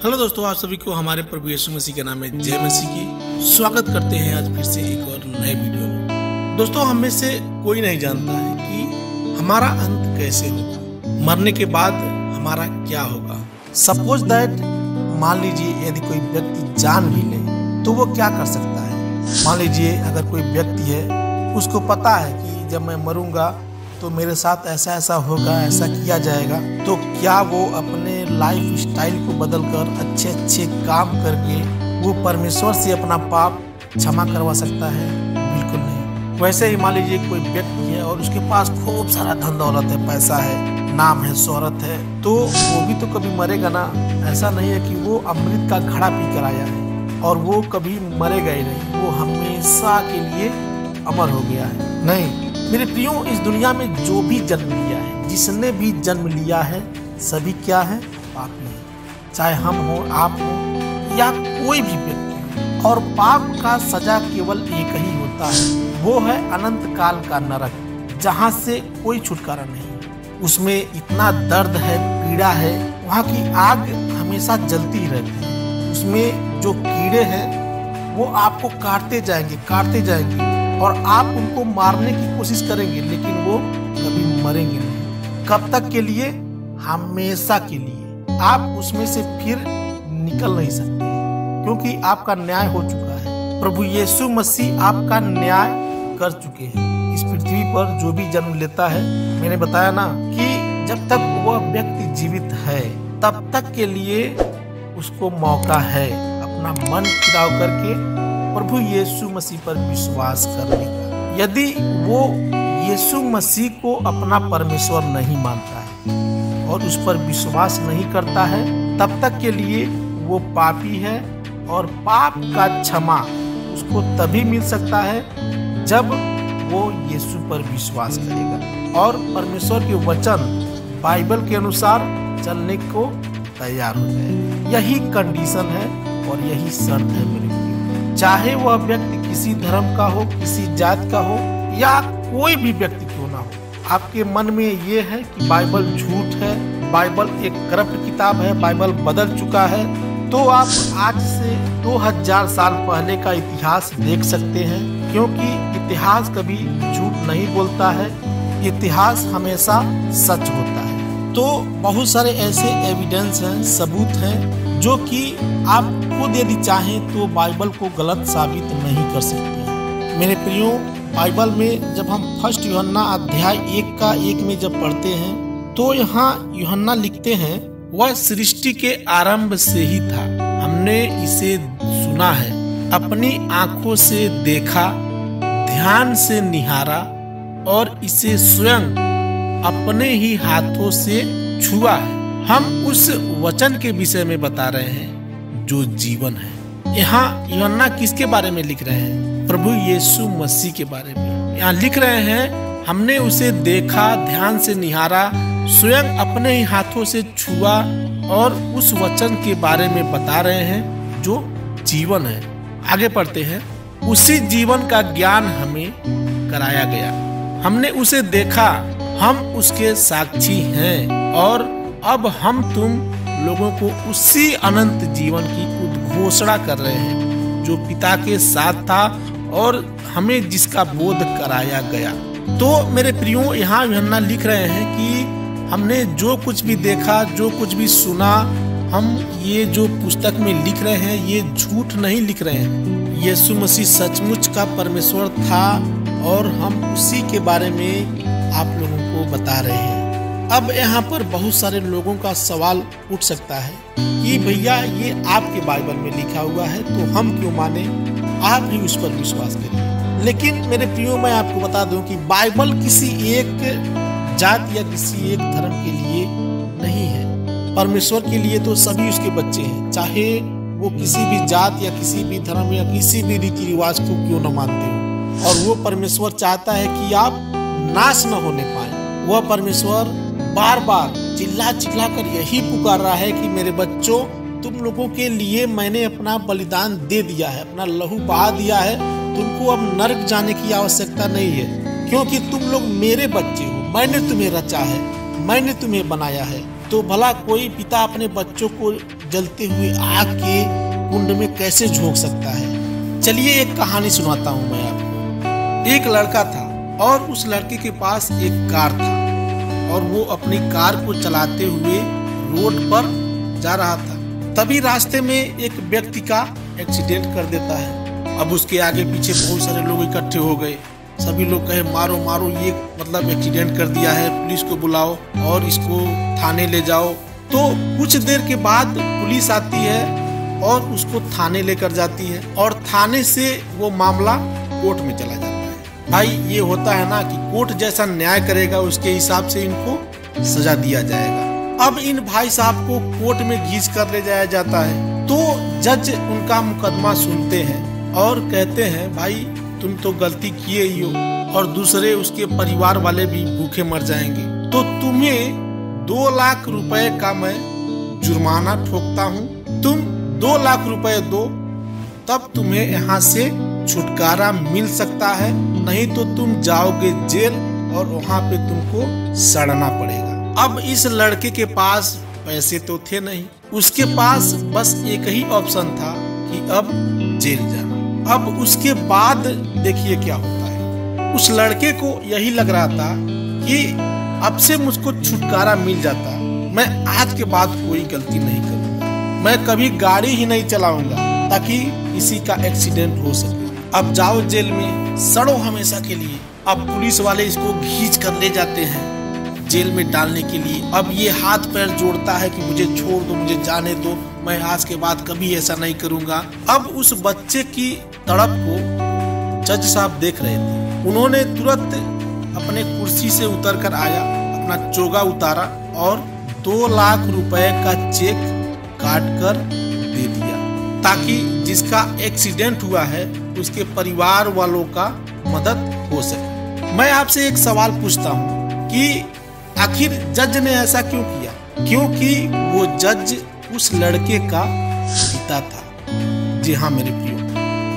Hello दोस्तों, आप सभी को हमारे प्रभु यीशु मसीह के नाम में जय मसीह की स्वागत करते हैं आज फिर से एक और नए वीडियो में। दोस्तों, हम में से कोई नहीं जानता है कि हमारा अंत कैसे होगा, मरने के बाद हमारा क्या होगा। सपोज दैट मान लीजिए यदि कोई व्यक्ति जान भी ले तो वो क्या कर सकता है। मान लीजिए अगर कोई व्यक्ति है, उसको पता है कि जब मैं मरूंगा तो मेरे साथ ऐसा ऐसा होगा, ऐसा किया जाएगा, तो क्या वो अपने लाइफ स्टाइल को बदलकर अच्छे अच्छे काम करके वो परमेश्वर से अपना पाप क्षमा करवा सकता है? बिल्कुल नहीं। वैसे ही मान लीजिए कोई व्यक्ति है और उसके पास खूब सारा धन दौलत है, पैसा है, नाम है, शोहरत है, तो वो भी तो कभी मरेगा ना। ऐसा नहीं है कि वो अमृत का घड़ा पी कर आया है और वो कभी मरेगा ही नहीं, वो हमेशा के लिए अमर हो गया है। नहीं मेरे प्रियो, इस दुनिया में जो भी जन्म लिया है, जिसने भी जन्म लिया है, सभी क्या है? पापी है। चाहे हम हो, आप हो या कोई भी व्यक्ति। और पाप का सजा केवल एक ही होता है, वो है अनंत काल का नरक, जहाँ से कोई छुटकारा नहीं। उसमें इतना दर्द है, पीड़ा है, वहाँ की आग हमेशा जलती ही रहती है। उसमें जो कीड़े हैं वो आपको काटते जाएंगे और आप उनको मारने की कोशिश करेंगे, लेकिन वो कभी मरेंगे नहीं। कब तक के लिए? हमेशा के लिए। आप उसमें से फिर निकल नहीं सकते, क्योंकि आपका न्याय हो चुका है। प्रभु यीशु मसीह आपका न्याय कर चुके हैं। इस पृथ्वी पर जो भी जन्म लेता है, मैंने बताया ना कि जब तक वह व्यक्ति जीवित है तब तक के लिए उसको मौका है अपना मन फिराव करके प्रभु यीशु मसीह पर विश्वास करने का। यदि वो यीशु मसीह को अपना परमेश्वर नहीं मानता है और उस पर विश्वास नहीं करता है, तब तक के लिए वो पापी है। और पाप का क्षमा उसको तभी मिल सकता है जब वो यीशु पर विश्वास करेगा और परमेश्वर के वचन बाइबल के अनुसार चलने को तैयार हो जाए। यही कंडीशन है और यही शर्त है मेरे। चाहे वह व्यक्ति किसी धर्म का हो, किसी जात का हो, या कोई भी व्यक्ति क्यों ना हो, आपके मन में ये है कि बाइबल झूठ है, बाइबल एक करप्ट किताब है, बाइबल बदल चुका है, तो आप आज से 2000 साल पहले का इतिहास देख सकते हैं, क्योंकि इतिहास कभी झूठ नहीं बोलता है, इतिहास हमेशा सच होता है। तो बहुत सारे ऐसे एविडेंस हैं, सबूत हैं, जो कि आप खुद यदि चाहें तो बाइबल को गलत साबित नहीं कर सकते। मेरे प्रियो, बाइबल में जब हम 1 यूहन्ना अध्याय 1 में जब पढ़ते हैं, तो यहाँ यूहन्ना लिखते हैं, वह सृष्टि के आरंभ से ही था, हमने इसे सुना है, अपनी आंखों से देखा, ध्यान से निहारा और इसे स्वयं अपने ही हाथों से छुआ है। हम उस वचन के विषय में बता रहे हैं जो जीवन है। यहाँ यूहन्ना किसके बारे में लिख रहे हैं? प्रभु यीशु मसीह के बारे में। यहाँ लिख रहे हैं, हमने उसे देखा, ध्यान से निहारा, स्वयं अपने ही हाथों से छुआ और उस वचन के बारे में बता रहे हैं जो जीवन है। आगे पढ़ते हैं, उसी जीवन का ज्ञान हमें कराया गया, हमने उसे देखा, हम उसके साक्षी हैं और अब हम तुम लोगों को उसी अनंत जीवन की उद्घोषणा कर रहे हैं जो पिता के साथ था और हमें जिसका बोध कराया गया। तो मेरे प्रियो, यहाँ यूहन्ना लिख रहे हैं कि हमने जो कुछ भी देखा, जो कुछ भी सुना, हम ये जो पुस्तक में लिख रहे हैं ये झूठ नहीं लिख रहे हैं। यीशु मसीह सचमुच का परमेश्वर था और हम उसी के बारे में आप लोगों को बता रहे हैं। अब यहाँ पर बहुत सारे लोगों का सवाल उठ सकता है कि भैया ये आपके बाइबल में लिखा हुआ है तो हम क्यों माने, आप भी उस पर विश्वास करिए। लेकिन मेरे प्रियो, मैं आपको बता दूं कि बाइबल किसी एक जात या किसी एक धर्म के लिए नहीं है। परमेश्वर के लिए तो सभी उसके बच्चे हैं, चाहे वो किसी भी जात या किसी भी धर्म या किसी भी रीति रिवाज को क्यों न मानते हो। और वो परमेश्वर चाहता है कि आप नाश न होने पाए। वह परमेश्वर बार बार चिल्ला कर यही पुकार रहा है कि मेरे बच्चों, तुम लोगों के लिए मैंने अपना बलिदान दे दिया है, अपना लहू बहा दिया है, तुमको अब नरक जाने की आवश्यकता नहीं है, क्योंकि तुम लोग मेरे बच्चे हो, मैंने तुम्हें रचा है, मैंने तुम्हें बनाया है। तो भला कोई पिता अपने बच्चों को जलते हुए आग के कुंड में कैसे झोंक सकता है। चलिए एक कहानी सुनाता हूँ मैं आपको। एक लड़का था और उस लड़के के पास एक कार था और वो अपनी कार को चलाते हुए रोड पर जा रहा था। तभी रास्ते में एक व्यक्ति का एक्सीडेंट कर देता है। अब उसके आगे पीछे बहुत सारे लोग इकट्ठे हो गए। सभी लोग कहे मारो मारो, ये मतलब एक्सीडेंट कर दिया है, पुलिस को बुलाओ और इसको थाने ले जाओ। तो कुछ देर के बाद पुलिस आती है और उसको थाने लेकर जाती है और थाने से वो मामला कोर्ट में चला जाता है। भाई ये होता है ना कि कोर्ट जैसा न्याय करेगा उसके हिसाब से इनको सजा दिया जाएगा। अब इन भाई साहब को कोर्ट में घींच कर ले जाया जाता है। तो जज उनका मुकदमा सुनते हैं और कहते हैं भाई तुम तो गलती किए ही हो और दूसरे उसके परिवार वाले भी भूखे मर जाएंगे, तो तुम्हें 2 लाख रुपए का मैं जुर्माना ठोकता हूँ। तुम 2 लाख रुपए दो तब तुम्हें यहाँ से छुटकारा मिल सकता है, नहीं तो तुम जाओगे जेल और वहाँ पे तुमको सड़ना पड़ेगा। अब इस लड़के के पास पैसे तो थे नहीं, उसके पास बस एक ही ऑप्शन था कि अब जेल जाना। अब उसके बाद देखिए क्या होता है। उस लड़के को यही लग रहा था कि अब से मुझको छुटकारा मिल जाता, मैं आज के बाद कोई गलती नहीं करूंगा, मैं कभी गाड़ी ही नहीं चलाऊंगा ताकि किसी का एक्सीडेंट हो सके। अब जाओ जेल में, सड़ो हमेशा के लिए। अब पुलिस वाले इसको खींच कर ले जाते हैं जेल में डालने के लिए। अब ये हाथ पैर जोड़ता है कि मुझे छोड़ दो, मुझे जाने दो, मैं आज के बाद कभी ऐसा नहीं करूंगा। अब उस बच्चे की तड़प को जज साहब देख रहे थे। उन्होंने तुरंत अपने कुर्सी से उतर कर आया, अपना चोगा उतारा और 2 लाख रुपए का चेक काट कर दे दिया ताकि जिसका एक्सीडेंट हुआ है उसके परिवार वालों का मदद हो सके। मैं आपसे एक सवाल पूछता हूँ कि आखिर जज ने ऐसा क्यों किया? क्योंकि वो जज उस लड़के का पिता था। जी हाँ मेरे प्रियो,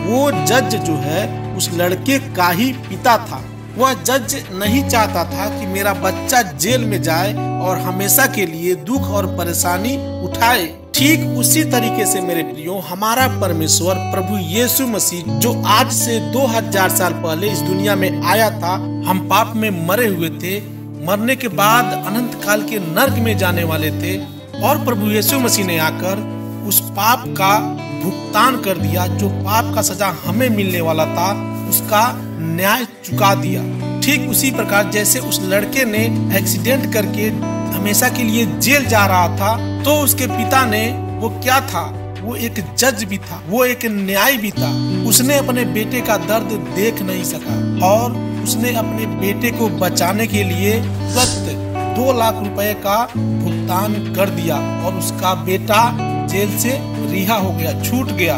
वो जज जो है उस लड़के का ही पिता था। वह जज नहीं चाहता था कि मेरा बच्चा जेल में जाए और हमेशा के लिए दुख और परेशानी उठाए। ठीक उसी तरीके से मेरे प्रियो हमारा परमेश्वर प्रभु यीशु मसीह जो आज से 2000 साल पहले इस दुनिया में आया था, हम पाप में मरे हुए थे, मरने के बाद अनंत काल के नर्क में जाने वाले थे और प्रभु यीशु मसीह ने आकर उस पाप का भुगतान कर दिया। जो पाप का सजा हमें मिलने वाला था उसका न्याय चुका दिया। ठीक उसी प्रकार जैसे उस लड़के ने एक्सीडेंट करके हमेशा के लिए जेल जा रहा था, तो उसके पिता ने, वो क्या था, वो एक जज भी था, वो एक न्याय भी था। उसने अपने बेटे का दर्द देख नहीं सका और उसने अपने बेटे को बचाने के लिए तुरंत 2 लाख रुपए का भुगतान कर दिया और उसका बेटा जेल से रिहा हो गया, छूट गया।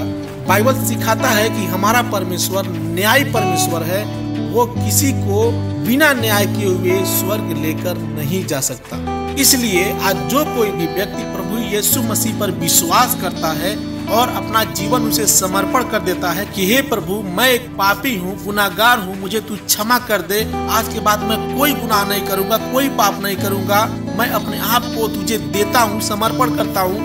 बाइबल सिखाता है कि हमारा परमेश्वर न्याय परमेश्वर है, वो किसी को बिना न्याय किए हुए स्वर्ग लेकर नहीं जा सकता। इसलिए आज जो कोई भी व्यक्ति प्रभु यीशु मसीह पर विश्वास करता है और अपना जीवन उसे समर्पण कर देता है कि हे प्रभु मैं एक पापी हूँ, गुनाहगार हूँ, मुझे तू क्षमा कर दे, आज के बाद मैं कोई गुनाह नहीं करूँगा, कोई पाप नहीं करूँगा, मैं अपने आप को तुझे देता हूँ, समर्पण करता हूँ,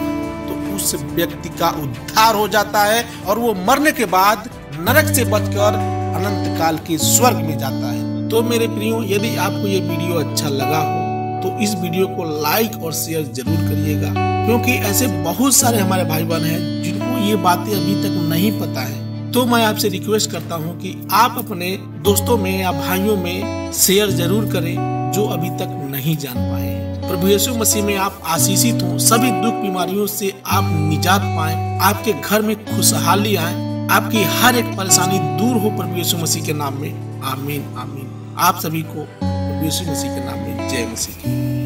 तो उस व्यक्ति का उद्धार हो जाता है और वो मरने के बाद नरक से बचकर अनंत काल के स्वर्ग में जाता है। तो मेरे प्रियो, यदि आपको ये वीडियो अच्छा लगा हो तो इस वीडियो को लाइक और शेयर जरूर करिएगा, क्योंकि ऐसे बहुत सारे हमारे भाई बहन हैं जिनको ये बातें अभी तक नहीं पता है। तो मैं आपसे रिक्वेस्ट करता हूँ कि आप अपने दोस्तों में या भाइयों में शेयर जरूर करें जो अभी तक नहीं जान पाए हैं। प्रभु यीशु मसीह में आप आशीषित हों, सभी दुख बीमारियों से आप निजात पाएं, आपके घर में खुशहाली आए, आपकी हर एक परेशानी दूर हो प्रभु यीशु मसीह के नाम में। आमीन आमीन। आप सभी को प्रभु यीशु मसीह के नाम में जय मसीह।